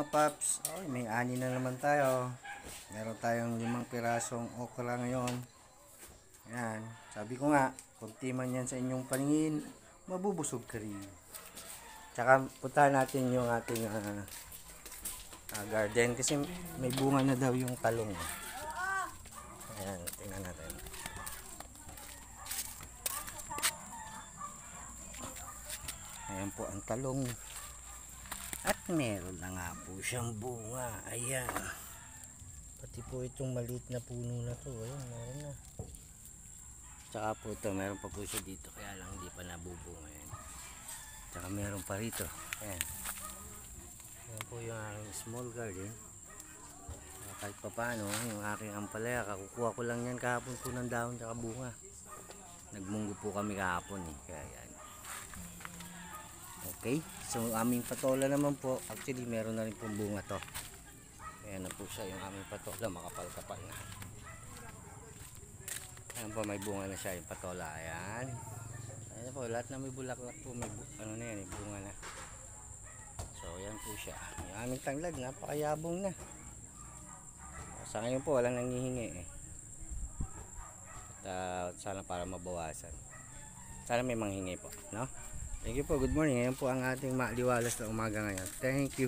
mga paps. Oh, may ani na naman tayo. Meron tayong 5 pirasong okra ngayon. Ayan. Sabi ko nga, kunti man yan sa inyong paningin, mabubusog ka rin. Tsaka puntahan natin yung ating garden kasi may bunga na daw yung talong. Ayan, tingnan natin. Ayan po ang talong. At meron na nga po siyang bunga. Ayan. Pati po itong maliit na puno na to. Ayan, meron na. Tsaka po ito, meron pa po siya dito. Kaya lang hindi pa nabubunga yan. Tsaka meron pa rito. Ayan. Ayan po yung aking small garden. Kahit pa paano, yung aking ampalaya, kakukuha ko lang yan kahapon po ng dahon tsaka bunga. Nagmunggo po kami kahapon eh. Kaya yan. Okay, so aming patola naman po, actually meron na rin pong bunga to. Ayan na po siya yung aming patola, makapal-kapal na. Ayan po, may bunga na siya yung patola. Ayan. Ayan po, lahat na may bulaklak po, may ano na yan, bunga na. So ayan po siya. Yung aming tanglad, napakayabong na. Sa ngayon po, walang nangihingi eh. At sana para mabawasan. Sana may manghingi po, no? Thank you po. Good morning. Ngayon po ang ating maliwalas na umaga ngayon. Thank you.